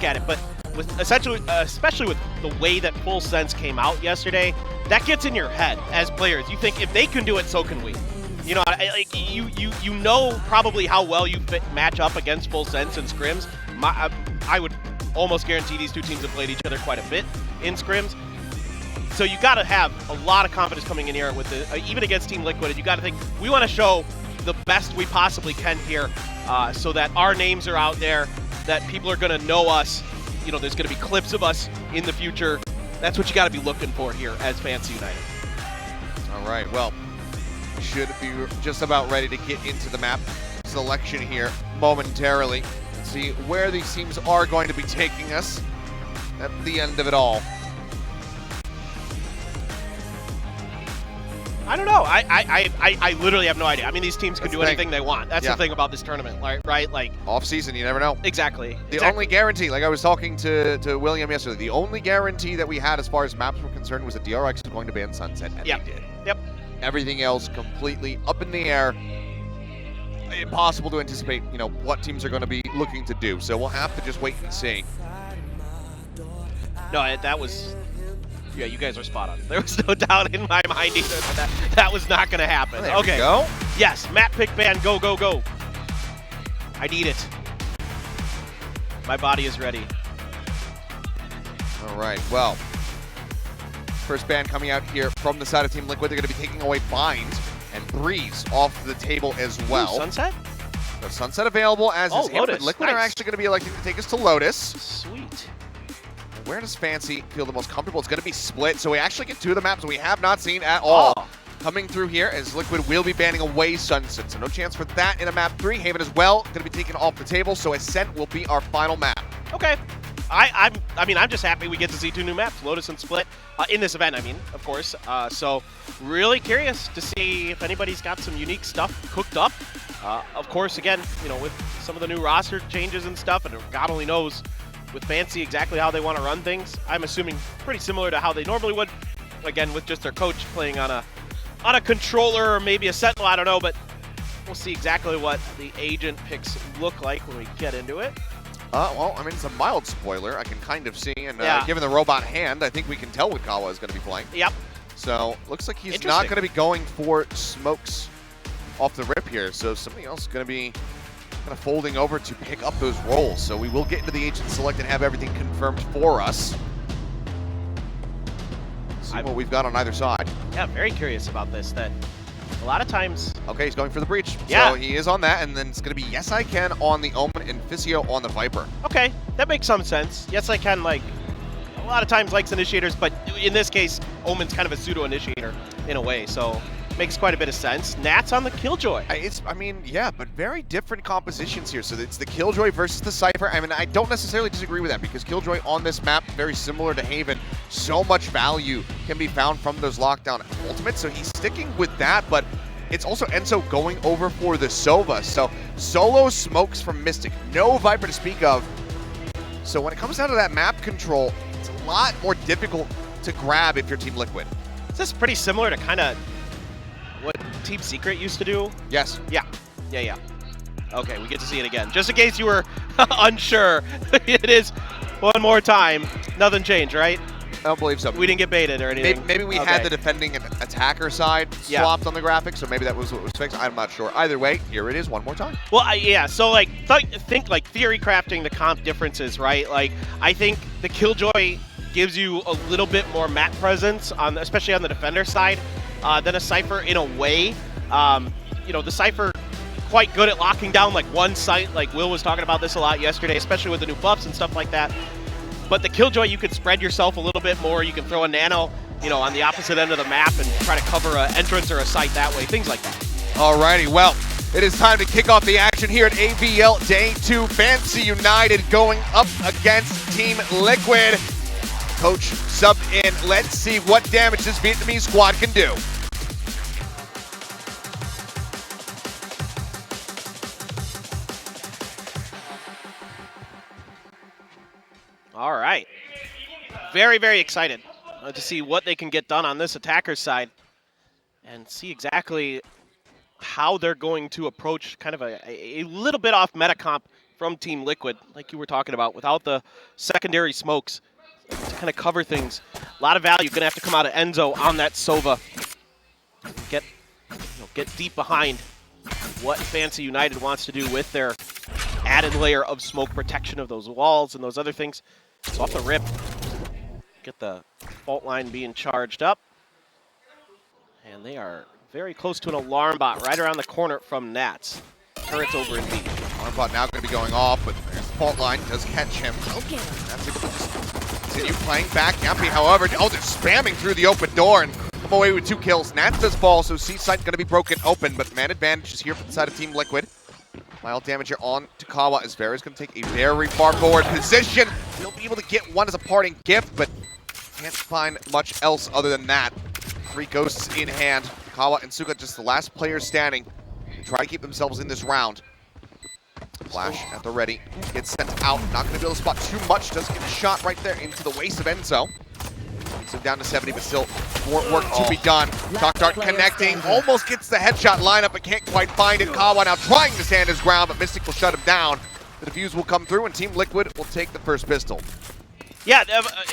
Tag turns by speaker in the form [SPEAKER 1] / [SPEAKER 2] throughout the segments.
[SPEAKER 1] at it, but with essentially, especially with the way that Full Sense came out yesterday, that gets in your head as players. You think if they can do it, so can we. You know, like you know probably how well you match up against Full Sense in scrims. I would almost guarantee these two teams have played each other quite a bit in scrims. So you got to have a lot of confidence coming in here with even against Team Liquid. You got to think we want to show the best we possibly can here, so that our names are out there, that people are going to know us. You know, there's going to be clips of us in the future. That's what you got to be looking for here as Fancy United.
[SPEAKER 2] All right, well, should be just about ready to get into the map selection here momentarily and see where these teams are going to be taking us at the end of it all.
[SPEAKER 1] I don't know. I literally have no idea. I mean, these teams can do anything they want. That's the thing about this tournament, right? Like
[SPEAKER 2] off season, you never know.
[SPEAKER 1] Exactly.
[SPEAKER 2] The only guarantee, like I was talking to William yesterday, the only guarantee that we had as far as maps were concerned was that DRX was going to ban Sunset, and they did.
[SPEAKER 1] Yep.
[SPEAKER 2] Everything else completely up in the air. Impossible to anticipate, you know, what teams are going to be looking to do. So we'll have to just wait and see.
[SPEAKER 1] No, that was. Yeah, you guys are spot on. There was no doubt in my mind either that was not going to happen.
[SPEAKER 2] There we go.
[SPEAKER 1] Yes, map pick ban, go, go, go. I need it. My body is ready.
[SPEAKER 2] All right, well, first ban coming out here from the side of Team Liquid. They're going to be taking away Bind and Breeze off the table as well.
[SPEAKER 1] Ooh, Sunset?
[SPEAKER 2] The Sunset available as is
[SPEAKER 1] Lotus.
[SPEAKER 2] Liquid are actually going to be electing to take us to Lotus.
[SPEAKER 1] Sweet.
[SPEAKER 2] Where does Fancy feel the most comfortable? It's going to be split, so we actually get two of the maps we have not seen at all. Coming through here as Liquid will be banning away Sunset, so no chance for that in a map 3. Haven as well, going to be taken off the table, so Ascent will be our final map.
[SPEAKER 1] Okay. I mean, I'm just happy we get to see two new maps, Lotus and Split, in this event, I mean, of course. So really curious to see if anybody's got some unique stuff cooked up. Of course, again, you know, with some of the new roster changes and stuff, and God only knows with Fancy exactly how they want to run things. I'm assuming pretty similar to how they normally would. Again, with just their coach playing on a controller or maybe a sentinel, I don't know, but we'll see exactly what the agent picks look like when we get into it.
[SPEAKER 2] Well, I mean, it's a mild spoiler. I can kind of see, and
[SPEAKER 1] Yeah.
[SPEAKER 2] given the robot hand, I think we can tell what Kawa is going to be playing.
[SPEAKER 1] Yep.
[SPEAKER 2] So, looks like he's not going to be going for smokes off the rip here, so somebody else is going to be kind of folding over to pick up those roles. So we will get into the agent select and have everything confirmed for us. See what we've got on either side.
[SPEAKER 1] Yeah, I'm very curious about this. That a lot of times.
[SPEAKER 2] Okay, he's going for the breach.
[SPEAKER 1] Yeah.
[SPEAKER 2] So he is on that, and then it's going to be Yes I Can on the Omen and Fisio on the Viper.
[SPEAKER 1] Okay, that makes some sense. Yes, I can, like, a lot of times likes initiators, but in this case, Omen's kind of a pseudo-initiator in a way, so makes quite a bit of sense. Nat's on the Killjoy.
[SPEAKER 2] I mean, yeah, but very different compositions here. So it's the Killjoy versus the Cypher. I mean, I don't necessarily disagree with that because Killjoy on this map, very similar to Haven, so much value can be found from those lockdown ultimates. So he's sticking with that, but it's also Enzo going over for the Sova. So solo smokes from Mystic, no Viper to speak of. So when it comes down to that map control, it's a lot more difficult to grab if you're Team Liquid.
[SPEAKER 1] Is this pretty similar to kind of what Team Secret used to do?
[SPEAKER 2] Yes.
[SPEAKER 1] Yeah. Okay, we get to see it again. Just in case you were unsure, it is one more time. Nothing changed, right?
[SPEAKER 2] I don't believe so.
[SPEAKER 1] We didn't get baited or anything.
[SPEAKER 2] Maybe we had the defending and attacker side swapped on the graphics, so maybe that was what was fixed. I'm not sure. Either way, here it is one more time.
[SPEAKER 1] Well, yeah, so like, think like theory crafting the comp differences, right? Like, I think the Killjoy gives you a little bit more map presence, especially on the defender side, than a Cypher in a way. You know, the Cypher quite good at locking down like one site, like Will was talking about this a lot yesterday, especially with the new buffs and stuff like that. But the Killjoy, you can spread yourself a little bit more. You can throw a nano, you know, on the opposite end of the map and try to cover an entrance or a site that way, things like that.
[SPEAKER 2] Alrighty, well, it is time to kick off the action here at AVL Day 2. Fancy United going up against Team Liquid. Coach subbed in. Let's see what damage this Vietnamese squad can do.
[SPEAKER 1] All right. Very, very excited to see what they can get done on this attacker side and see exactly how they're going to approach kind of a little bit off meta comp from Team Liquid, like you were talking about, without the secondary smokes to kind of cover things. A lot of value. Going to have to come out of Enzo on that Sova. Get deep behind what Fancy United wants to do with their added layer of smoke protection of those walls and those other things. So off the rip, get the fault line being charged up. And they are very close to an alarm bot right around the corner from Nats. Turret's over in B.
[SPEAKER 2] Alarm bot now going to be going off, but there's the fault line, does catch him. That's able to just continue playing back. Yampy, however, they're spamming through the open door and come away with 2 kills. Nats does fall, so C-site going to be broken open, but man advantage is here for the side of Team Liquid. Mild damage here on to Kawa as Vera's going to take a very far forward position. He'll be able to get one as a parting gift, but can't find much else other than that. 3 ghosts in hand. Kawa and Suga just the last players standing to try to keep themselves in this round. Flash at the ready. Gets sent out. Not going to be able to spot too much. Does get a shot right there into the waist of Enzo. Takes him down to 70, but still more work to be done. Shock Dart connecting. Almost gets the headshot lineup, but can't quite find it. Kawa now trying to stand his ground, but Mystic will shut him down. The defuse will come through, and Team Liquid will take the first pistol.
[SPEAKER 1] Yeah,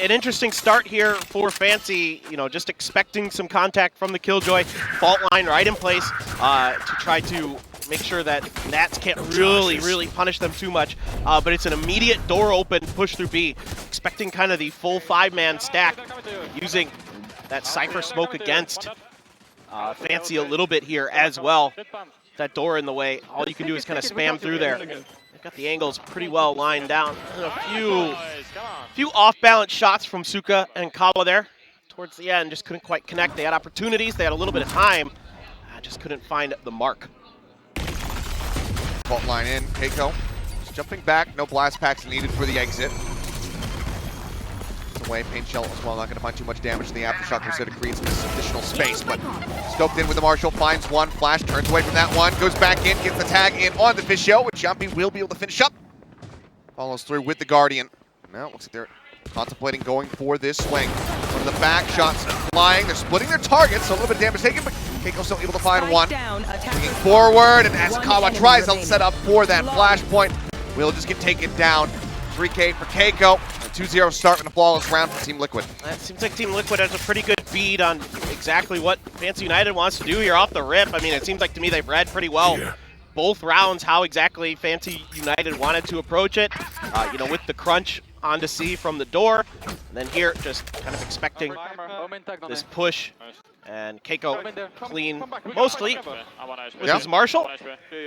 [SPEAKER 1] an interesting start here for Fancy, just expecting some contact from the Killjoy. Fault line right in place to try to make sure that Nats can't really punish them too much. But it's an immediate door open push through B, expecting kind of the full 5-man stack, using that Cypher smoke against Fancy a little bit here as well. That door in the way, all you can do is kind of spam through there. They've got the angles pretty well lined down. A few off-balance shots from Suka and Kawa there towards the end, just couldn't quite connect. They had opportunities, they had a little bit of time, just couldn't find the mark.
[SPEAKER 2] Fault line in, Keiko just jumping back, no blast packs needed for the exit. Away, Paint Shell as well, not going to find too much damage in the Aftershock Crusader, creates some additional space, but scoped in with the Marshall, finds one, Flash turns away from that one, goes back in, gets the tag in on the Fischio, which Jumpy will be able to finish up. Follows through with the Guardian. Now it looks like they're contemplating going for this swing. One of the back shots flying, they're splitting their targets, so a little bit of damage taken, but Keiko's still able to find one. Bringing forward, and as Kawa tries to set up for that flashpoint, will just get taken down. 3K for Keiko. A 2-0 start and a flawless round for Team Liquid.
[SPEAKER 1] It seems like Team Liquid has a pretty good bead on exactly what Fancy United wants to do here off the rip. I mean, it seems like to me they've read pretty well both rounds how exactly Fancy United wanted to approach it. With the crunch onto C from the door. And then here, just kind of expecting this push. And Keiko clean, mostly, with his Marshall.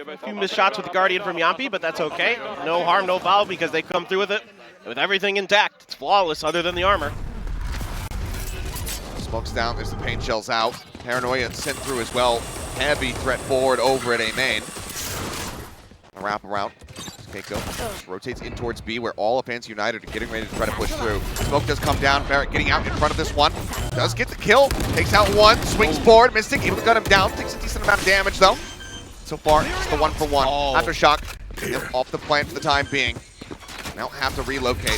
[SPEAKER 1] A few missed shots with the Guardian from Yampy, but that's okay. No harm, no foul, because they come through with it with everything intact. It's flawless other than the armor.
[SPEAKER 2] Smokes down, there's the Paint Shells out. Paranoia sent through as well. Heavy threat forward over at A main. A wrap around. Keiko rotates in towards B, where all of Fancy United are getting ready to try to push through. Smoke does come down. Barrett getting out in front of this one. Does get the kill. Takes out one. Swings forward. Mystic able to cut him down. Takes a decent amount of damage, though. So far, just the 1-for-1. Aftershock off the plant for the time being. Now have to relocate.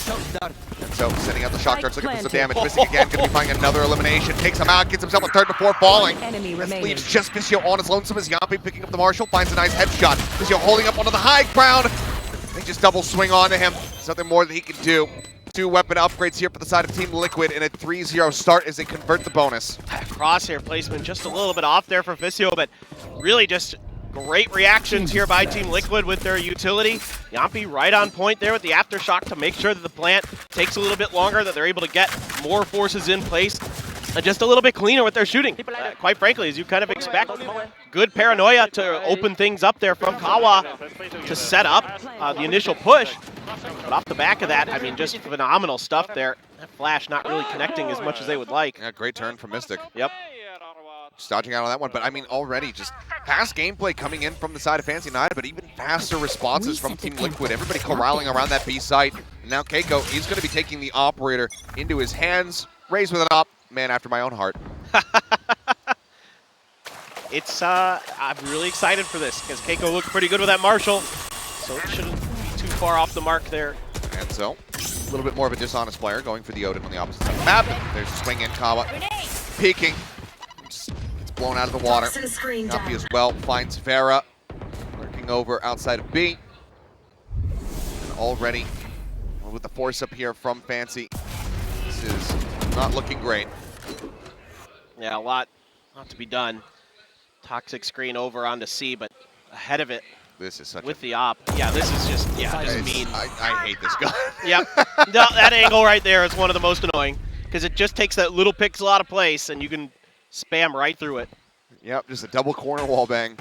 [SPEAKER 2] So sending out the shock darts, looking for some damage. Mystic again, going to be finding another elimination. Takes him out, gets himself a third before falling. This leaves just Fischio on his lonesome as Yampy picking up the Marshall, finds a nice headshot. Fischio holding up onto the high ground. They just double swing onto him. There's nothing more that he can do. 2 weapon upgrades here for the side of Team Liquid, and a 3-0 start as they convert the bonus.
[SPEAKER 1] Crosshair placement just a little bit off there for Fischio, but really just great reactions here by Team Liquid with their utility. Yampy right on point there with the Aftershock to make sure that the plant takes a little bit longer, that they're able to get more forces in place. And just a little bit cleaner with their shooting, quite frankly, as you kind of expect. Good Paranoia to open things up there from Kawa to set up the initial push. But off the back of that, I mean, just phenomenal stuff there. That Flash not really connecting as much as they would like.
[SPEAKER 2] Yeah, great turn from Mystic.
[SPEAKER 1] Yep.
[SPEAKER 2] Just dodging out on that one, but I mean, already just fast gameplay coming in from the side of Fancy United, but even faster responses from Team Liquid. Everybody corralling around that B site. And now Keiko, he's going to be taking the operator into his hands. Raised with an op. Man after my own heart.
[SPEAKER 1] I'm really excited for this because Keiko looked pretty good with that Marshall, so it shouldn't be too far off the mark there.
[SPEAKER 2] And so, a little bit more of a dishonest player going for the Odin on the opposite side of the map. There's a swing in, Kawa peeking. It's blown out of the water. Yampy as well finds Vera lurking over outside of B. already with the force up here from Fancy. This is not looking great.
[SPEAKER 1] Yeah, a lot to be done. Toxic screen over onto C, but ahead of it
[SPEAKER 2] This is such
[SPEAKER 1] with the op. Yeah, this is just, just mean.
[SPEAKER 2] I hate this guy.
[SPEAKER 1] Yep. No, that angle right there is one of the most annoying because it just takes that little pixel out of place and you can spam right through it.
[SPEAKER 2] Yep, just a double corner wall bang.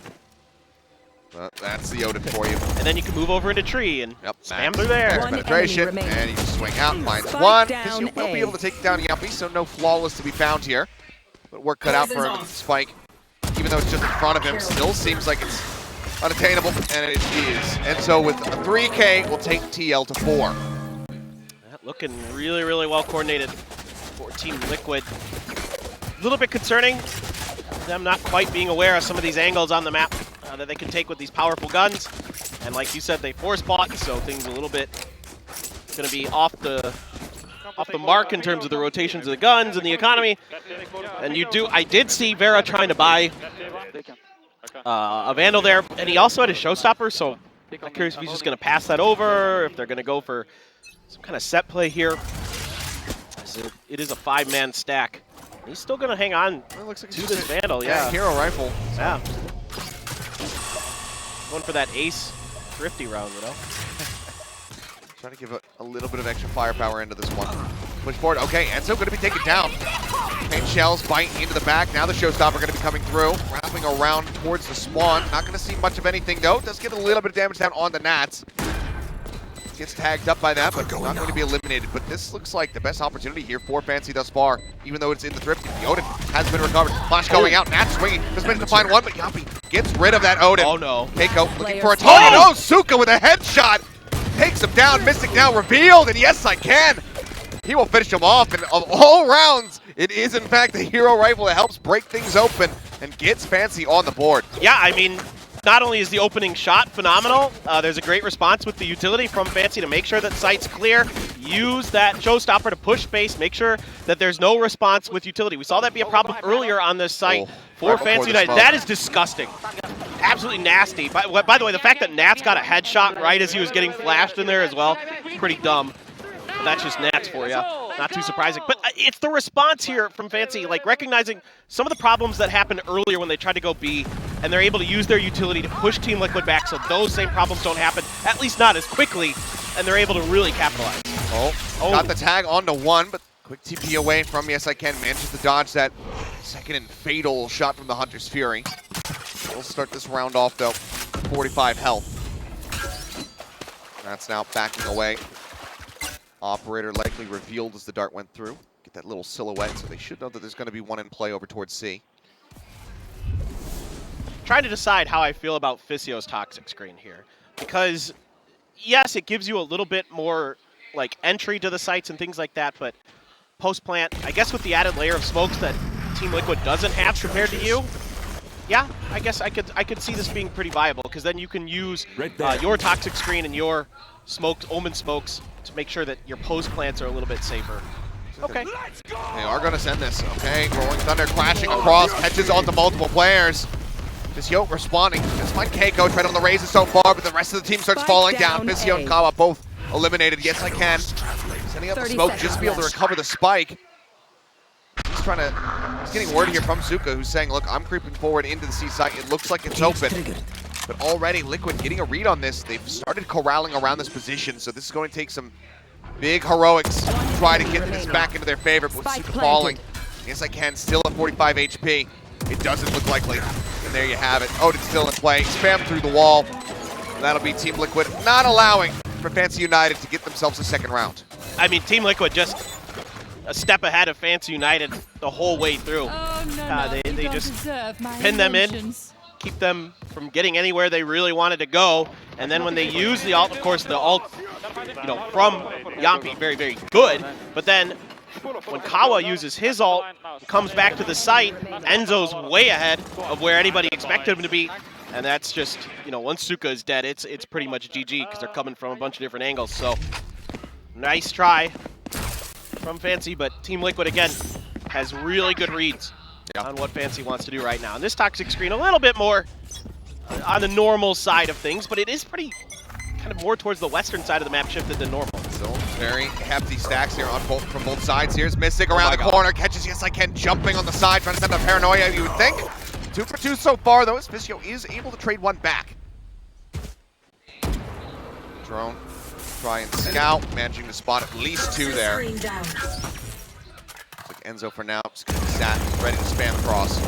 [SPEAKER 2] That's the Odin for you.
[SPEAKER 1] And then you can move over into tree and spam through there.
[SPEAKER 2] Max penetration, and you just swing out, finds one. Because you will be able to take down Yuppie, so no flawless to be found here. But work cut out for him with the spike. Even though it's just in front of him, still seems like it's unattainable, and it is. And so with a 3K, we'll take TL to 4.
[SPEAKER 1] That looking really, really well coordinated for Team Liquid. A little bit concerning, them not quite being aware of some of these angles on the map that they can take with these powerful guns. And like you said, they force bought, so things a little bit going to be off the mark in terms of the rotations of the guns and the economy. And I did see Vera trying to buy a Vandal there, and he also had a Showstopper, so I'm curious if he's just going to pass that over, if they're going to go for some kind of set play here. It is a 5-man stack. He's still going to hang on to this Vandal, yeah.
[SPEAKER 2] Hero rifle.
[SPEAKER 1] Yeah. Going for that ace thrifty round, you know?
[SPEAKER 2] Trying to give a little bit of extra firepower into this one. Push forward. Okay, Enzo going to be taken down. Paint shells bite into the back. Now the Showstopper going to be coming through. Wrapping around towards the spawn. Not going to see much of anything, though. Does get a little bit of damage down on the Nats. Gets tagged up by that, but not going to be eliminated. But this looks like the best opportunity here for Fancy thus far, even though it's in the Thrifty. The Odin has been recovered. Flash going out. Nats swinging. Just managed to find one, but Yuppie gets rid of that Odin.
[SPEAKER 1] Oh, no.
[SPEAKER 2] Keiko looking for a target. Oh, Suka with a headshot. Takes him down. Mystic now revealed, and yes, I can. He will finish him off, and of all rounds, it is in fact the hero rifle that helps break things open and gets Fancy on the board.
[SPEAKER 1] Yeah, I mean, not only is the opening shot phenomenal, there's a great response with the utility from Fancy to make sure that site's clear. Use that Showstopper to push space, make sure that there's no response with utility. We saw that be a problem earlier on this site for Fancy United. That is disgusting. Absolutely nasty. By the way, the fact that Nats got a headshot right as he was getting flashed in there as well, pretty dumb. But that's just Nats for you. Not too surprising. But it's the response here from Fancy, like recognizing some of the problems that happened earlier when they tried to go B, and they're able to use their utility to push Team Liquid back so those same problems don't happen, at least not as quickly, and they're able to really capitalize.
[SPEAKER 2] Got the tag onto one, but quick TP away from Yes I Can. Manages to dodge that second and fatal shot from the Hunter's Fury. We'll start this round off, though. 45 health. That's now backing away. Operator likely revealed as the dart went through. Get that little silhouette, so they should know that there's going to be one in play over towards C.
[SPEAKER 1] Trying to decide how I feel about Fissio's toxic screen here. Because, yes, it gives you a little bit more like entry to the sites and things like that, but post-plant, I guess with the added layer of smokes that Team Liquid doesn't have compared to you, yeah, I guess I could see this being pretty viable, because then you can use your toxic screen and your omen smokes to make sure that your post plants are a little bit safer. Okay.
[SPEAKER 2] They are going to send this. Okay, Rolling Thunder crashing across, catches onto multiple players. Fissio responding. Just find Keiko, tried on the raises so far, but the rest of the team starts falling down. Fissio and Kawa both eliminated. Yes, I can. Sending up the smoke just to be able to recover the spike. He's getting word here from Suka, who's saying, look, I'm creeping forward into the C site. It looks like it's open. But already Liquid getting a read on this. They've started corralling around this position, so this is going to take some big heroics to try to get this back into their favor. But with Suka falling, Yes I Can still at 45 HP. It doesn't look likely. And there you have it. Odin's still in play. Spam through the wall. And that'll be Team Liquid not allowing for Fancy United to get themselves a second round.
[SPEAKER 1] I mean, Team Liquid just a step ahead of Fancy United the whole way through. They just pin them in, keep them from getting anywhere they really wanted to go, and then when they use the ult, of course the ult, from Yampi, very, very good, but then when Kawa uses his ult, comes back to the site, Enzo's way ahead of where anybody expected him to be, and that's just, once Suka is dead, it's pretty much GG, because they're coming from a bunch of different angles, so nice try from Fancy, but Team Liquid, again, has really good reads on what Fancy wants to do right now. And this toxic screen, a little bit more on the normal side of things, but it is pretty kind of more towards the western side of the map shifted than normal.
[SPEAKER 2] So very hefty stacks here on both from both sides. Here's Mystic around the corner, catches Yes I Can jumping on the side, trying to send a Paranoia, you would think. 2 for 2 so far, though, as Fisio is able to trade one back. Drone, try and scout, managing to spot at least 2 there. Looks like Enzo for now, just gonna be sat, ready to spam across.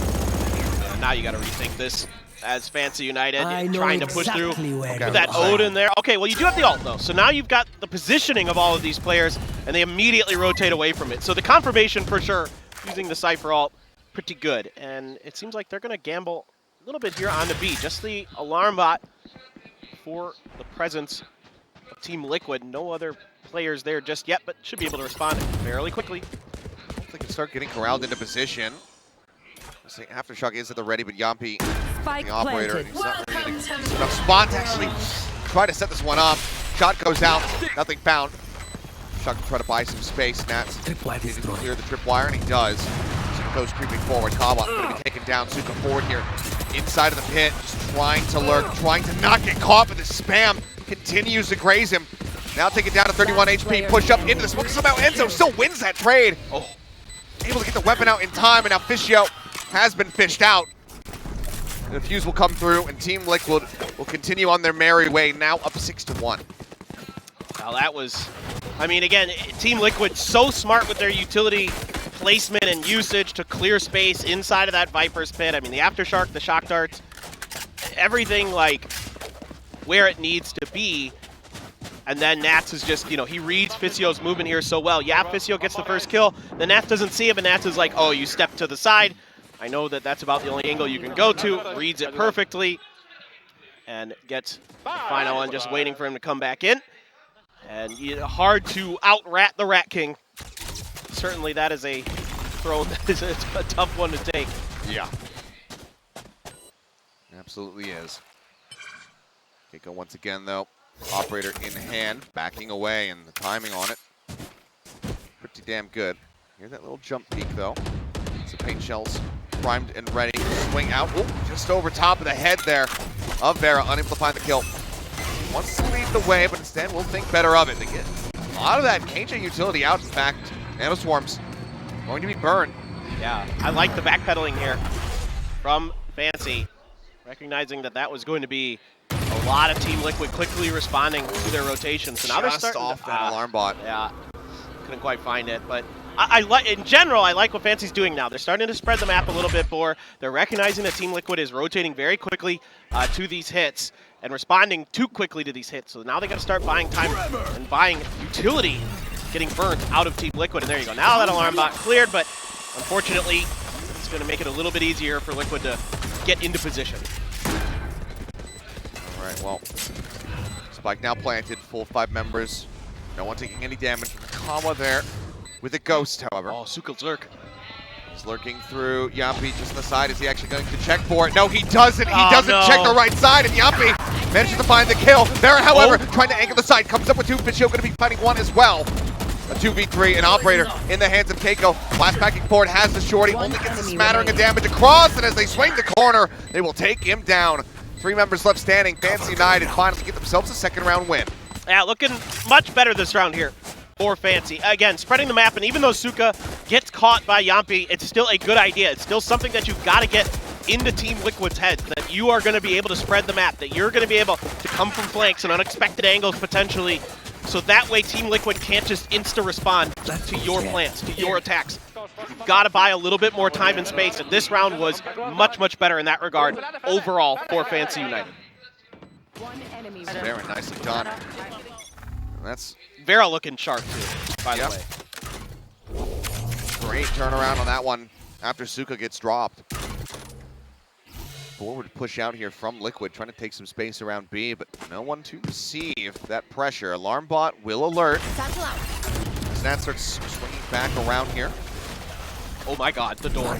[SPEAKER 1] Yeah, now you gotta rethink this as Fancy United, trying to push through with that
[SPEAKER 2] right.
[SPEAKER 1] Odin there. Okay, well you do have the ult though, so now you've got the positioning of all of these players, and they immediately rotate away from it. So the confirmation for sure, using the Cypher ult, pretty good. And it seems like they're gonna gamble a little bit here on the B. Just the alarm bot for the presence of Team Liquid. No other players there just yet, but should be able to respond fairly quickly.
[SPEAKER 2] I think they can start getting corralled into position. Aftershock is at the ready, but Yampi, the operator, he's not really getting enough spot to actually try to set this one up. Shot goes out, nothing found. Shock can try to buy some space. Nats needs to clear the tripwire, and he does. Goes creeping forward. Kawa going to be taken down. Suka forward here, inside of the pit, just trying to lurk, trying to not get caught, but the spam continues to graze him. Now taken down to 31 HP, push up into the smoke. Somehow Enzo still wins that trade. Oh, able to get the weapon out in time, and now Fisio has been fished out. The fuse will come through, and Team Liquid will continue on their merry way, now up 6-1.
[SPEAKER 1] Now that was, I mean, again, Team Liquid so smart with their utility placement and usage to clear space inside of that Viper's pit. I mean, the Aftershock, the shock darts, everything like where it needs to be. And then Nats is just, you know, he reads Fisio's movement here so well. Yeah, Fisio gets the first kill. Then Nats doesn't see him, and Nats is like, oh, you step to the side. I know that that's about the only angle you can go to. Reads it perfectly and gets the final one, just waiting for him to come back in. And hard to out-rat the Rat King. Certainly that is a throw that is a tough one to take.
[SPEAKER 2] Yeah. Absolutely is. Keiko once again, though. Operator in hand, backing away, and the timing on it pretty damn good. Hear that little jump peek, though. Some paint shells primed and ready to swing out. Ooh, just over top of the head there of Vera, unable to find the kill. He wants to lead the way, but instead we'll think better of it. They get a lot of that KJ utility out. In fact, Nano Swarms going to be burned.
[SPEAKER 1] Yeah, I like the backpedaling here from Fancy, recognizing that that was going to be a lot of Team Liquid quickly responding to their rotation. So now they're starting
[SPEAKER 2] off that alarm bot.
[SPEAKER 1] Yeah, couldn't quite find it, but I like, in general, I like what Fancy's doing now. They're starting to spread the map a little bit more. They're recognizing that Team Liquid is rotating very quickly to these hits and responding too quickly to these hits. So now they got to start buying time and buying utility, getting burnt out of Team Liquid. And there you go. Now that alarm bot cleared, but unfortunately, it's going to make it a little bit easier for Liquid to get into position.
[SPEAKER 2] All right, well, spike now planted, full 5 members. No one taking any damage from the Kawa there with a ghost, however.
[SPEAKER 1] Oh, Suka's lurk.
[SPEAKER 2] He's lurking through. Yampi just on the side. Is he actually going to check for it? No, he doesn't. He doesn't check the right side, and Yampi manages to find the kill. Vera, however, trying to angle the side. Comes up with 2. Fisio going to be fighting 1 as well. A 2v3, an operator in the hands of Keiko. Blast packing forward, has the shorty, only gets a smattering of damage across, and as they swing the corner, they will take him down. 3 members left standing. Fancy United finally get themselves a second round win.
[SPEAKER 1] Yeah, looking much better this round here for Fancy. Again, spreading the map, and even though Suka gets caught by Yampi, it's still a good idea. It's still something that you've got to get into Team Liquid's head, that you are going to be able to spread the map, that you're going to be able to come from flanks and unexpected angles potentially, so that way Team Liquid can't just insta-respond to your plans, to your attacks. You've got to buy a little bit more time and space, and this round was much, much better in that regard overall for Fancy United.
[SPEAKER 2] Very nicely done. And that's
[SPEAKER 1] Vera looking sharp too, by the way.
[SPEAKER 2] Great turnaround on that one after Suka gets dropped. Forward push out here from Liquid, trying to take some space around B, but no one to receive that pressure. Alarm bot will alert. Snat starts swinging back around here.
[SPEAKER 1] Oh my god, the door.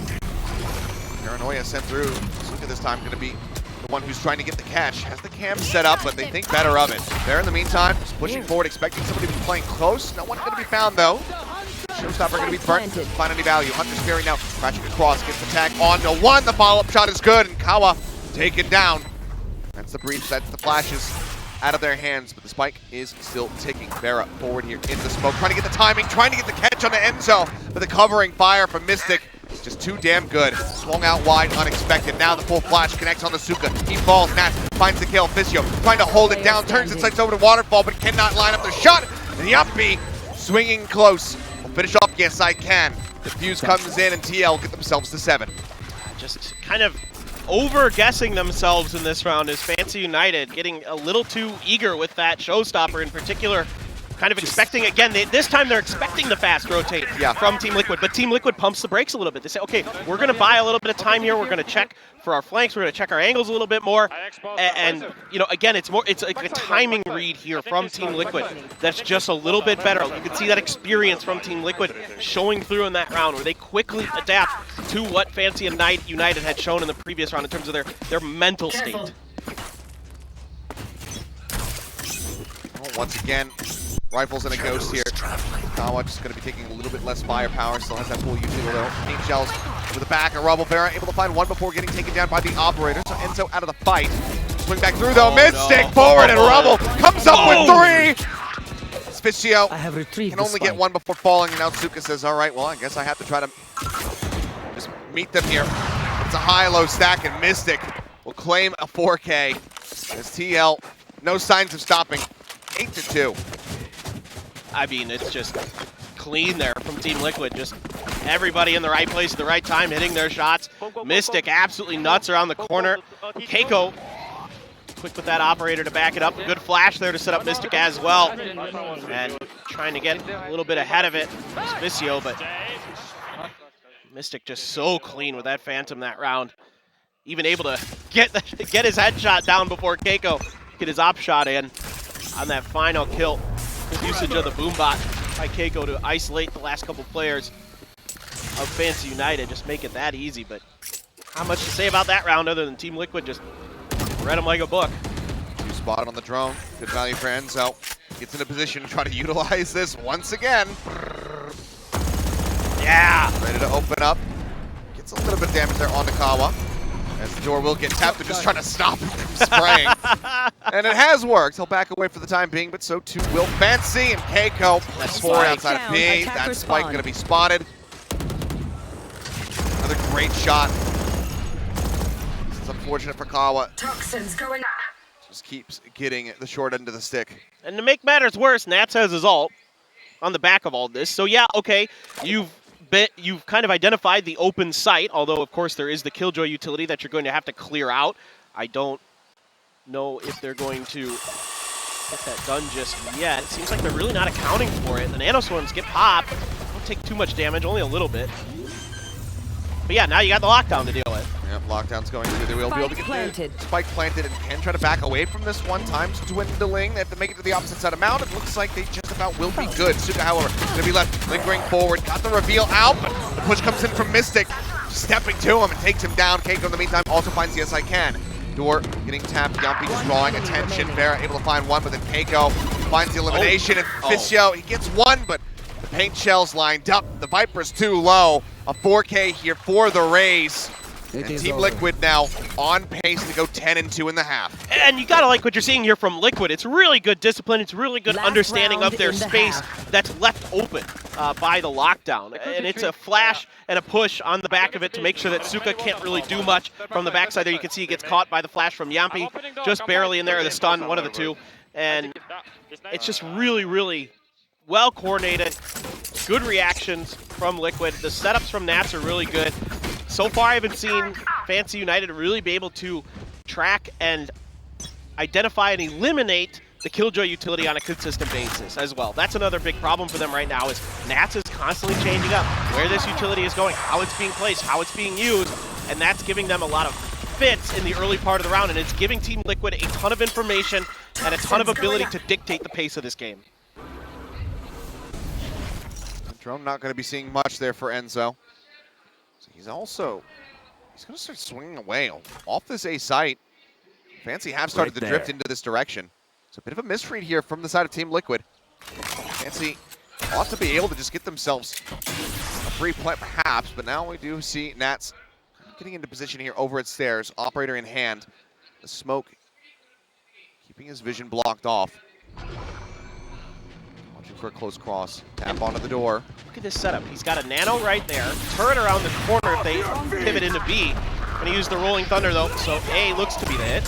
[SPEAKER 2] Paranoia sent through. Suka this time going to be the one who's trying to get the catch. Has the cam set up, but they think better of it. There in the meantime, just pushing forward, expecting somebody to be playing close. No one's going to be found though. Showstopper going to be burnt. Doesn't find any value. Hunter's Fury now crashing across, gets the tag on to 1. The follow-up shot is good, and Kawa taken down. That's the breach, that's the flashes. out of their hands, but the spike is still ticking. Vera forward here in the smoke, trying to get the timing, trying to get the catch on the Enzo, but the covering fire from Mystic just too damn good. Swung out wide, unexpected. Now the full flash connects on the Suka. He falls, Nats finds the kill. Fisio trying to hold it down, turns its sights over to Waterfall, but cannot line up the shot. And the uppy swinging close. We'll finish off, yes I can. The fuse comes in and TL get themselves to 7.
[SPEAKER 1] Just kind of over-guessing themselves in this round is Fancy United, getting a little too eager with that showstopper in particular. Kind of expecting, again, this time they're expecting the fast rotate from Team Liquid, but Team Liquid pumps the brakes a little bit. They say, okay, we're going to buy a little bit of time here. We're going to check for our flanks. We're going to check our angles a little bit more. And you know, again, it's like a timing read here from Team Liquid that's just a little bit better. You can see that experience from Team Liquid showing through in that round where they quickly adapt to what Fancy United had shown in the previous round in terms of their mental state.
[SPEAKER 2] Oh, once again, rifles and a ghost here. Kawa just going to be taking a little bit less firepower. Still has that full utility though. Paint shells with the back of Rubble. Vera able to find one before getting taken down by the operator. So Enzo out of the fight. Swing back through though. Mid-stick forward and Rubble comes up with 3. Sficio can only get one before falling. And now Tsuka says, all right, well, I guess I have to try to just meet them here. It's a high-low stack and Mystic will claim a 4K as TL, no signs of stopping. 8-2.
[SPEAKER 1] I mean, it's just clean there from Team Liquid. Just everybody in the right place at the right time, hitting their shots. Mystic absolutely nuts around the corner. Keiko, quick with that operator to back it up. A good flash there to set up Mystic as well. And trying to get a little bit ahead of it. Sficio, but Mystic just so clean with that Phantom that round. Even able to get his headshot down before Keiko get his op shot in on that final kill. Good usage of the boombot by Keiko to isolate the last couple players of Fancy United. Just make it that easy, but not much to say about that round other than Team Liquid just read them like a book.
[SPEAKER 2] You spot on the drone. Good value for Enzo. Gets in a position to try to utilize this once again.
[SPEAKER 1] Yeah!
[SPEAKER 2] Ready to open up. Gets a little bit of damage there on the Kawa. As the door will get tapped, they're just trying to stop him from spraying. And it has worked. He'll back away for the time being, but so too will Fancy and Keiko. That's 4 outside of B. That spike going to be spotted. Another great shot. This is unfortunate for Kawa.
[SPEAKER 3] Toxins going up.
[SPEAKER 2] Just keeps getting the short end of the stick.
[SPEAKER 1] And to make matters worse, Nats has his ult on the back of all this. So yeah, okay, you've kind of identified the open site, although of course there is the Killjoy utility that you're going to have to clear out. I don't know if they're going to get that done just yet. It seems like they're really not accounting for it. The nanoswarms get popped. Don't take too much damage, only a little bit. But yeah, now you got the lockdown to deal with.
[SPEAKER 2] Yep, lockdown's going through. They will be able to get the spike planted and can try to back away from this one. Time's dwindling. They have to make it to the opposite side of Mount. It looks like they just about will be good. Suka, however, going to be left lingering forward. Got the reveal out, but the push comes in from Mystic. Stepping to him and takes him down. Keiko, in the meantime, also finds the Yes I Can. Door getting tapped. Yumpy just drawing attention. Vera able to find one, but then Keiko finds the elimination. And Fisio, he gets one, but the paint shell's lined up. The Viper's too low. A 4K here for the Rays. And Team Liquid now on pace to go 10-2 in the half.
[SPEAKER 1] And you gotta like what you're seeing here from Liquid. It's really good discipline. It's really good understanding of their space that's left open by the lockdown. And it's a flash and a push on the back of it to make sure that Suka can't really do much from the backside there. You can see he gets caught by the flash from Yampi, just barely in there, or the stun, one of the two. And it's just really, really well coordinated. Good reactions from Liquid. The setups from Nats are really good. So far, I haven't seen Fancy United really be able to track and identify and eliminate the Killjoy utility on a consistent basis as well. That's another big problem for them right now is Nats is constantly changing up where this utility is going, how it's being placed, how it's being used, and that's giving them a lot of fits in the early part of the round, and it's giving Team Liquid a ton of information and a ton of ability to dictate the pace of this game.
[SPEAKER 2] Drone not going to be seeing much there for Enzo. He's going to start swinging away off this A site. Fancy have started to drift into this direction. It's a bit of a misread here from the side of Team Liquid. Fancy ought to be able to just get themselves a free play perhaps, but now we do see Nats getting into position here over at stairs, operator in hand. The smoke keeping his vision blocked off. Watching for a close cross. Tap onto the door.
[SPEAKER 1] Look at this setup. He's got a nano right there. Turn around the corner if they pivot into B. Gonna use the Rolling Thunder though, so A looks to be the hit.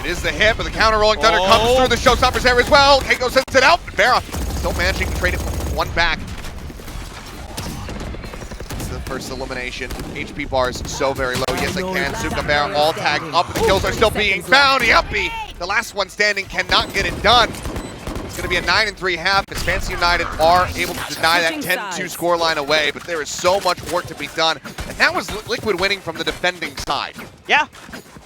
[SPEAKER 2] It is the hit, but the counter Rolling Thunder comes through the Showstoppers there as well. Keiko sends it out, but Vera still managing to trade it one back. It's the first elimination. HP bars so very low. Yes, I can. Suka, Vera all tagged up. The kills are still being found. Yuppie! The last one standing cannot get it done. It's going to be a 9-3 half as Fancy United are able to deny that 10-2 scoreline away, but there is so much work to be done. And that was Liquid winning from the defending side.
[SPEAKER 1] Yeah.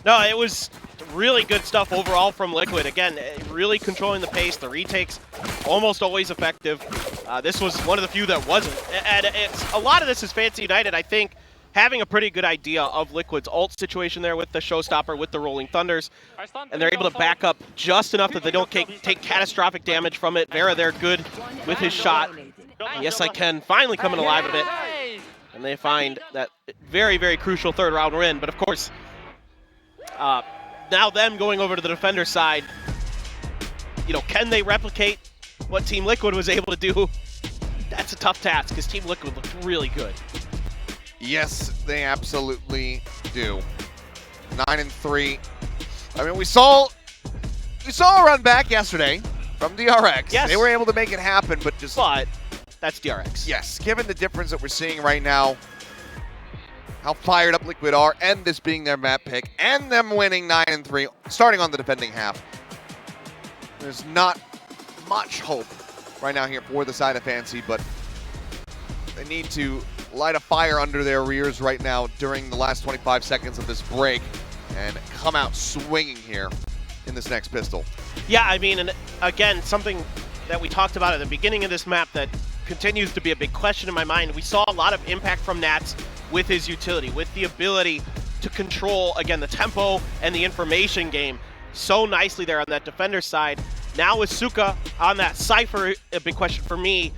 [SPEAKER 1] No, it was really good stuff overall from Liquid. Again, really controlling the pace. The retakes almost always effective. This was one of the few that wasn't. And a lot of this is Fancy United, I think, having a pretty good idea of Liquid's ult situation there with the Showstopper, with the Rolling Thunders. And they're able to back up just enough that they don't take catastrophic damage from it. Vera there good with his shot. Yes, I can. Finally coming alive a bit. And they find that very, very crucial third round win. But of course, now them going over to the defender side, you know, can they replicate what Team Liquid was able to do? That's a tough task because Team Liquid looked really good.
[SPEAKER 2] Yes, they absolutely do. 9-3. I mean, we saw a run back yesterday from DRX.
[SPEAKER 1] Yes.
[SPEAKER 2] They were able to make it happen, but
[SPEAKER 1] that's DRX.
[SPEAKER 2] Yes, given the difference that we're seeing right now, how fired up Liquid are, and this being their map pick, and them winning 9-3, starting on the defending half. There's not much hope right now here for the side of Fancy, but they need to light a fire under their rears right now during the last 25 seconds of this break and come out swinging here in this next pistol.
[SPEAKER 1] Yeah, I mean, and again, something that we talked about at the beginning of this map that continues to be a big question in my mind. We saw a lot of impact from Nats with his utility, with the ability to control, again, the tempo and the information game so nicely there on that defender side. Now with Suka on that Cypher, a big question for me,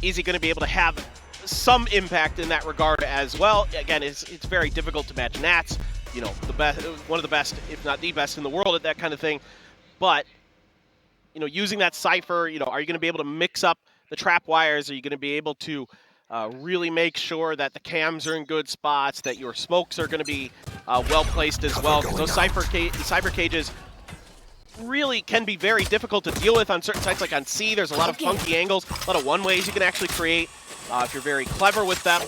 [SPEAKER 1] is he going to be able to have some impact in that regard as well? Again, it's very difficult to match Nats, you know, the best, one of the best, if not the best in the world at that kind of thing. But, you know, using that Cypher, you know, are you going to be able to mix up the trap wires? Are you going to be able to really make sure that the cams are in good spots, that your smokes are going to be well placed as well? Because those cyber cages really can be very difficult to deal with on certain sites, like on C. There's a lot of funky angles, a lot of one-ways you can actually create if you're very clever with them.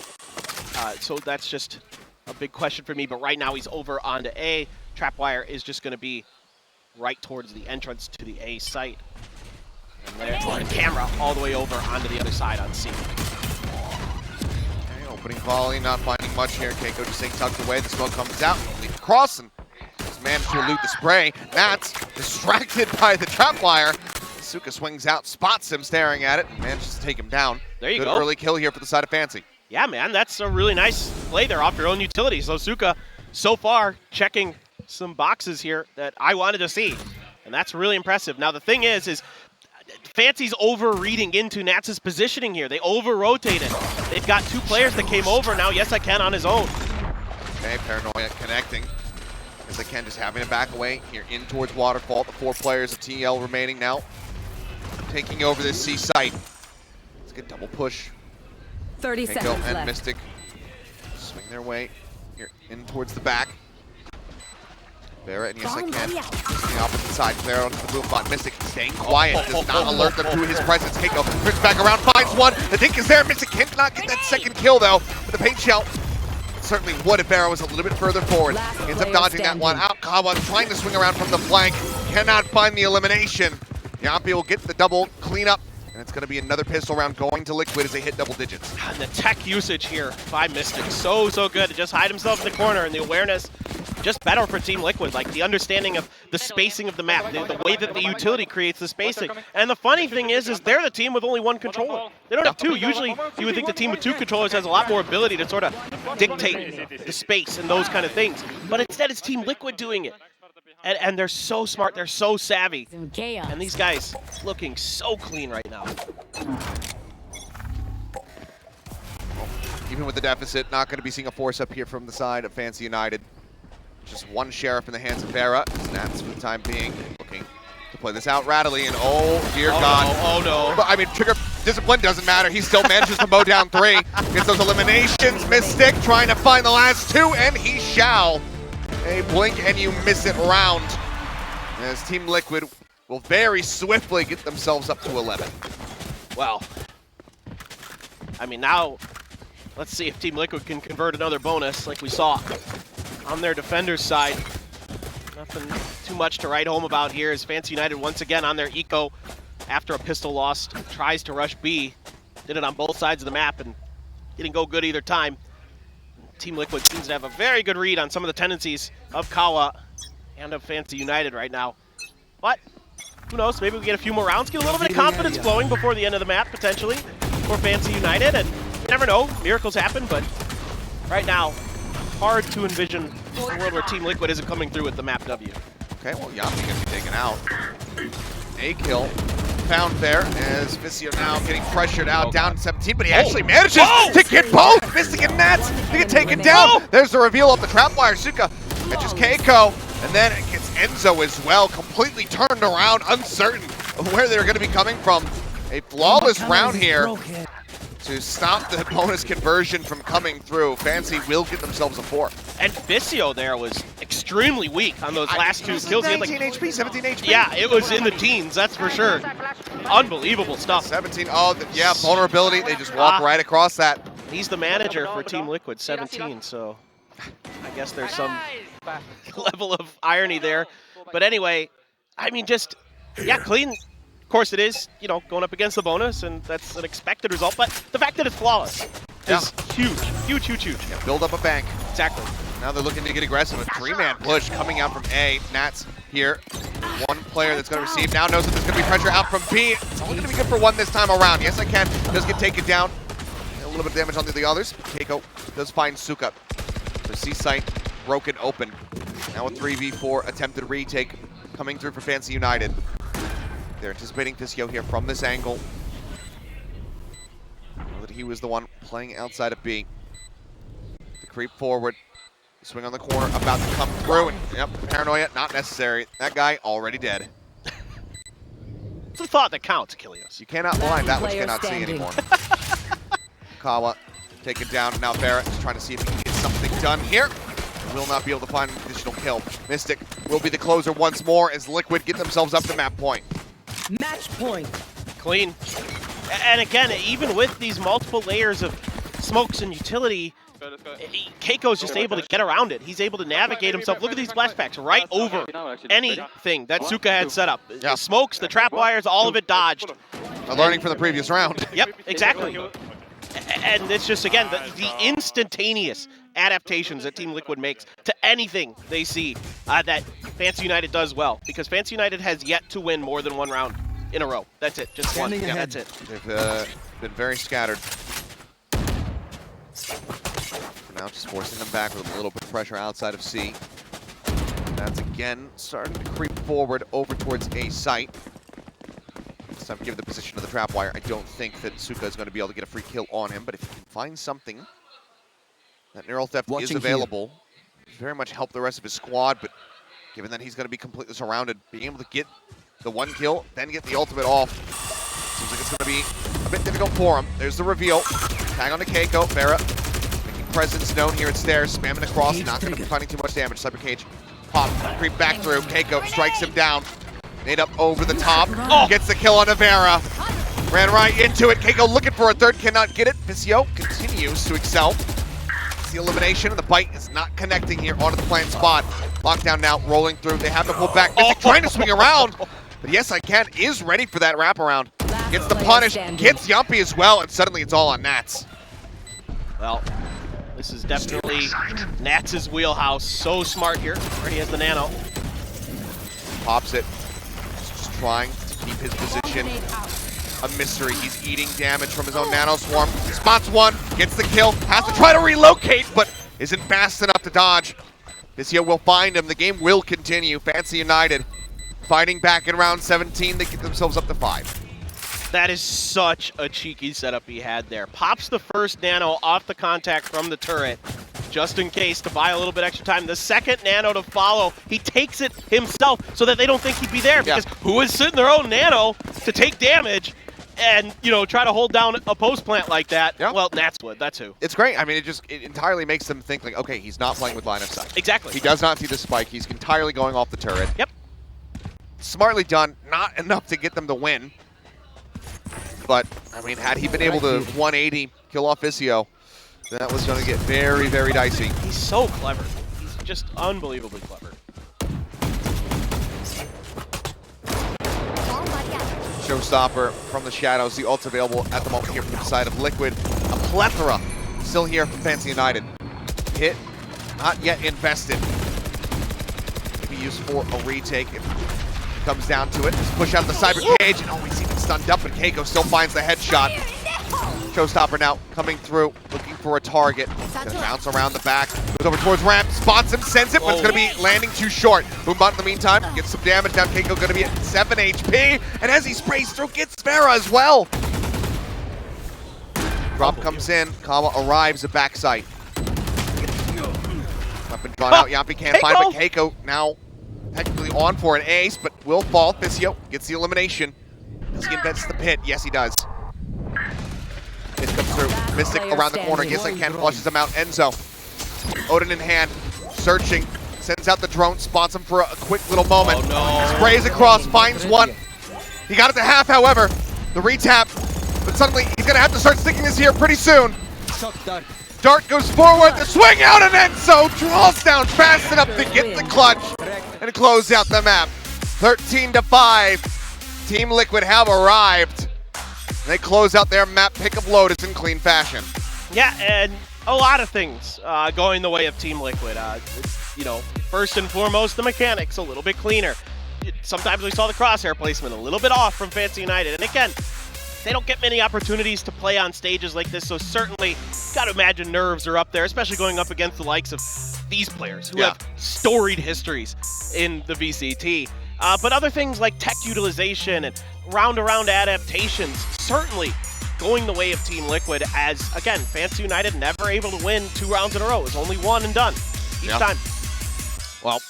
[SPEAKER 1] So that's just a big question for me. But right now he's over onto A. Trapwire is just going to be right towards the entrance to the A site. And there's the camera all the way over onto the other side on C.
[SPEAKER 2] Okay, opening volley, not finding much here. Keiko just staying tucked away. The smoke comes out, lead across, and just managed to elude the spray. Nats distracted by the trapwire. Suka swings out, spots him staring at it, and manages to take him down.
[SPEAKER 1] There you go.
[SPEAKER 2] Good early kill here for the side of Fancy.
[SPEAKER 1] Yeah, man, that's a really nice play there off your own utility. So Suka, so far, checking some boxes here that I wanted to see, and that's really impressive. Now the thing is Fancy's over-reading into Nats' positioning here. They over-rotated. They've got two players that came over. Now Yes I Can on his own.
[SPEAKER 2] Okay, Paranoia connecting. Yes I Can just having to back away here in towards Waterfall. The 4 players of TL remaining now, taking over this C site. Let's get double push.
[SPEAKER 4] 30 seconds
[SPEAKER 2] and
[SPEAKER 4] left.
[SPEAKER 2] Mystic swing their way here in towards the back. Vera and Yes I Can the opposite side. Clear onto the boom bot. Mystic staying quiet, does not alert them to his presence. Keiko turns back around, finds one. The dink is there. Mystic cannot get that second kill though. With the paint shell, certainly would if Vera was a little bit further forward. Ends up dodging that one out. Kawa trying to swing around from the flank, cannot find the elimination. Yampi will get the double cleanup, and it's going to be another pistol round going to Liquid as they hit double digits.
[SPEAKER 1] And the tech usage here by Mystic, so good to just hide himself in the corner, and the awareness just better for Team Liquid, like the understanding of the spacing of the map, the way that the utility creates the spacing. And the funny thing is they're the team with only one controller. They don't have two. Usually you would think the team with 2 controllers has a lot more ability to sort of dictate the space and those kind of things. But instead it's Team Liquid doing it. And they're so smart, they're so savvy. And these guys looking so clean right now.
[SPEAKER 2] Even with the deficit, not going to be seeing a force up here from the side of Fancy United. Just one Sheriff in the hands of Vera. Nats for the time being looking Play this out Radley, and oh dear God.
[SPEAKER 1] No, oh no.
[SPEAKER 2] But I mean, trigger discipline doesn't matter. He still manages to mow down 3. Gets those eliminations. Mystic trying to find the last 2, and he shall. A blink and you miss it round. As Team Liquid will very swiftly get themselves up to 11.
[SPEAKER 1] Well, I mean, now let's see if Team Liquid can convert another bonus like we saw on their defender's side. Nothing too much to write home about here as Fancy United once again on their eco after a pistol loss tries to rush B. Did it on both sides of the map and didn't go good either time. Team Liquid seems to have a very good read on some of the tendencies of Kawa and of Fancy United right now. But who knows, maybe we get a few more rounds, get a little bit of confidence flowing before the end of the map potentially for Fancy United, and you never know, miracles happen, but right now, hard to envision a world where Team Liquid isn't coming through with the map W.
[SPEAKER 2] Okay, well, Yami gonna be taken out. A kill found there as Visio now getting pressured out, down to 17, but he actually manages to get both Mystic and Nats to get taken down. There's the reveal of the trapwire. Suka catches Keiko, and then it gets Enzo as well, completely turned around, uncertain of where they're gonna be coming from. A flawless round here to stop the bonus conversion from coming through. Fancy will get themselves a 4.
[SPEAKER 1] And Visio there was extremely weak on those last 2 kills. He had
[SPEAKER 2] 19 HP, 17 HP.
[SPEAKER 1] Yeah, it was in the teens, that's for sure. Unbelievable stuff.
[SPEAKER 2] 17, oh, yeah, vulnerability. They just walk right across that.
[SPEAKER 1] He's the manager for Team Liquid, 17, so I guess there's some level of irony there. But anyway, I mean, just, yeah, clean. Of course it is, you know, going up against the bonus, and that's an expected result, but the fact that it's flawless is huge, huge, huge, huge.
[SPEAKER 2] Yeah, build up a bank.
[SPEAKER 1] Exactly.
[SPEAKER 2] Now they're looking to get aggressive. A 3-man push coming out from A. Nats here. One player that's going to receive now knows that there's going to be pressure out from B. It's only going to be good for 1 this time around. Yes, I can. Does get taken down. A little bit of damage onto the others. Keiko does find Suka. The C site broken open. Now a 3v4 attempted retake coming through for Fancy United. They're anticipating Visio here from this angle. Know that he was the one playing outside of B. The creep forward. Swing on the corner, about to come through. And, yep, paranoia, not necessary. That guy already dead.
[SPEAKER 1] It's the thought that counts, Achilles.
[SPEAKER 2] You cannot blind that which you cannot see anymore. Kawa taken down. Now Barrett is trying to see if he can get something done here. Will not be able to find an additional kill. Mystic will be the closer once more as Liquid get themselves up to map point.
[SPEAKER 4] Match point.
[SPEAKER 1] Clean. And again, even with these multiple layers of smokes and utility, Keiko's just able to get around it. He's able to navigate himself. Look at these blast packs right over anything that Suka had set up.
[SPEAKER 2] Yeah.
[SPEAKER 1] The smokes, the trap wires, all of it dodged.
[SPEAKER 2] Learning from the previous round.
[SPEAKER 1] Yep, exactly. And it's just, again, the instantaneous adaptations that Team Liquid makes to anything they see that Fancy United does well. Because Fancy United has yet to win more than 1 round in a row. That's it, just one. Yeah, that's it.
[SPEAKER 2] They've been very scattered. Now just forcing them back with a little bit of pressure outside of C. That's again starting to creep forward over towards A site. This time, given the position of the trap wire, I don't think that Suka is going to be able to get a free kill on him, but if he can find something, that neural theft is available. Very much help the rest of his squad, but given that he's going to be completely surrounded, being able to get the 1 kill, then get the ultimate off, seems like it's going to be a bit difficult for him. There's the reveal. Tag on to Keiko. Farah making presence known here at stairs, spamming across, not going to be finding too much damage. Cyber Cage pop, creep back through. Keiko strikes him down. Nade up over the top, gets the kill on Avera. Ran right into it. Keiko looking for a 3rd, cannot get it. Visio continues to excel. It's the elimination, and the bite is not connecting here onto the planned spot. Lockdown now rolling through. They have to pull back. Mystic trying to swing around, but Yes I Can is ready for that wraparound. Gets the punish, gets Yumpy as well, and suddenly it's all on Nats.
[SPEAKER 1] Well, this is definitely Nats' wheelhouse. So smart here. Already has the nano.
[SPEAKER 2] Pops it. Just trying to keep his position a mystery. He's eating damage from his own nano swarm. Spots 1, gets the kill, has to try to relocate, but isn't fast enough to dodge. Visio will find him. The game will continue. Fancy United fighting back in round 17. They get themselves up to 5.
[SPEAKER 1] That is such a cheeky setup he had there. Pops the first nano off the contact from the turret, just in case, to buy a little bit extra time. The second Nano to follow, he takes it himself so that they don't think he'd be there, because who is sitting their own Nano to take damage and, you know, try to hold down a post plant like that?
[SPEAKER 2] Yeah.
[SPEAKER 1] Well, Nats would. That's who.
[SPEAKER 2] It's great. I mean, it entirely makes them think, like, okay, he's not playing with line of sight.
[SPEAKER 1] Exactly.
[SPEAKER 2] He does not see the spike. He's entirely going off the turret.
[SPEAKER 1] Yep.
[SPEAKER 2] Smartly done. Not enough to get them to win. But, I mean, had he been able to 180, kill off OFCY, that was going to get very, very dicey.
[SPEAKER 1] He's so clever. He's just unbelievably clever.
[SPEAKER 2] Showstopper from the shadows. The ult's available at the moment here from the side of Liquid. A plethora still here from Fancy United. Hit, not yet invested. Maybe used for a retake if it comes down to it. Just push out of the cyber cage, and we see him stunned up, and Keiko still finds the headshot. Showstopper now coming through, looking for a target. Gonna bounce around the back, goes over towards ramp, spots him, sends it, but it's gonna be landing too short. Boombot in the meantime gets some damage down. Keiko gonna be at 7 HP, and as he sprays through, gets Vera as well. Drop comes in, Kawa arrives at backside. Weapon drawn out, Yampi can't find, but Keiko now technically on for an ace, but will fall. OFCY gets the elimination. Does he invest the pit? Yes, he does. It comes through. Mystic around the corner. Gets like Ken, flushes him out. Enzo. Odin in hand. Searching. Sends out the drone. Spots him for a quick little moment.
[SPEAKER 1] Oh, no.
[SPEAKER 2] Sprays across. Finds one. He got it to half, however. The retap. But suddenly, he's going to have to start sticking this here pretty soon. Dart goes forward. The swing out, and Enzo draws down fast enough to get the clutch and close out the map. 13-5. Team Liquid have arrived. They close out their map pick of Lotus in clean fashion.
[SPEAKER 1] Yeah, and a lot of things going the way of Team Liquid. You know, first and foremost, the mechanics a little bit cleaner. Sometimes we saw the crosshair placement a little bit off from Fancy United. And again, they don't get many opportunities to play on stages like this, so certainly gotta imagine nerves are up there, especially going up against the likes of these players who have storied histories in the VCT. But other things like tech utilization and round-around adaptations certainly going the way of Team Liquid, as, again, Fancy United never able to win 2 rounds in a row. It was only 1 and done each time.
[SPEAKER 2] Well,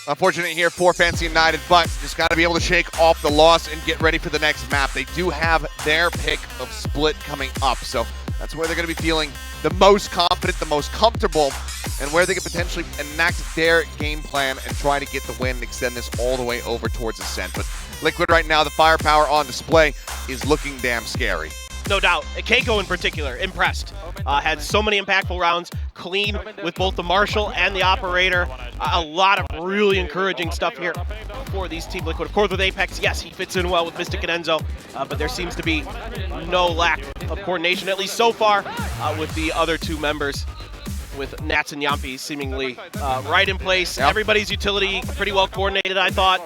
[SPEAKER 2] unfortunate here for Fancy United, but just got to be able to shake off the loss and get ready for the next map. They do have their pick of Split coming up, so that's where they're going to be feeling the most confident, the most comfortable, and where they can potentially enact their game plan and try to get the win and extend this all the way over towards Ascent. But Liquid right now, the firepower on display is looking damn scary.
[SPEAKER 1] No doubt. Keiko in particular, impressed. Had so many impactful rounds, clean with both the Marshal and the Operator. A lot of really encouraging stuff here for these Team Liquid. Of course, with Apex, yes, he fits in well with Mystic and Enzo, but there seems to be no lack of coordination, at least so far, with the other 2 members, with Nats and Yampi seemingly right in place. Yep. Everybody's utility pretty well coordinated, I thought.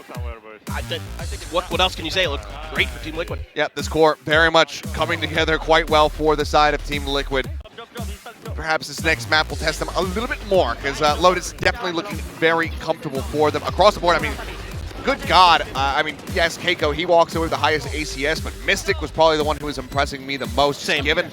[SPEAKER 1] What else can you say? It looked great for Team Liquid.
[SPEAKER 2] Yep, this core very much coming together quite well for the side of Team Liquid. Perhaps this next map will test them a little bit more, because Lotus definitely looking very comfortable for them across the board. I mean, good God. I mean, yes, Keiko, he walks away with the highest ACS, but Mystic was probably the one who was impressing me the most, given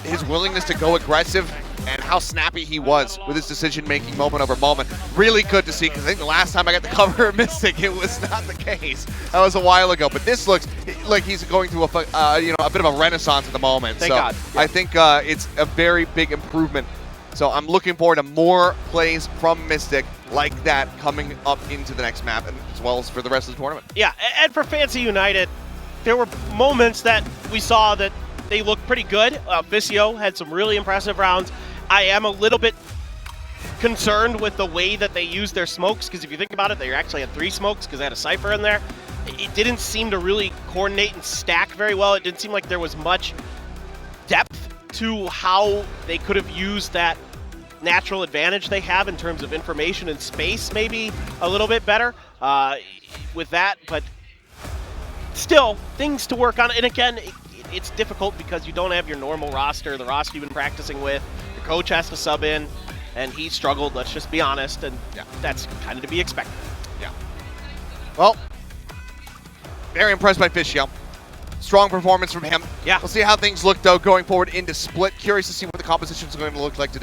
[SPEAKER 2] his willingness to go aggressive and how snappy he was with his decision-making moment over moment. Really good to see, because I think the last time I got the cover of Mystic, it was not the case. That was a while ago, but this looks like he's going through a bit of a renaissance at the moment.
[SPEAKER 1] Thank God.
[SPEAKER 2] I think it's a very big improvement. So I'm looking forward to more plays from Mystic like that coming up into the next map, and as well as for the rest of the tournament.
[SPEAKER 1] Yeah, and for Fancy United, there were moments that we saw that they looked pretty good. OFCY had some really impressive rounds. I am a little bit concerned with the way that they used their smokes, because if you think about it, they actually had 3 smokes because they had a Cypher in there. It didn't seem to really coordinate and stack very well. It didn't seem like there was much depth to how they could have used that natural advantage they have in terms of information and space, maybe a little bit better with that, but still things to work on. And again, it's difficult because you don't have your normal roster, the roster you've been practicing with. Your coach has to sub in, and he struggled, let's just be honest, and that's kind of to be expected.
[SPEAKER 2] Yeah. Well, very impressed by OFCY. Strong performance from him.
[SPEAKER 1] Yeah.
[SPEAKER 2] We'll see how things look, though, going forward into Split. Curious to see what the composition is going to look like. Do they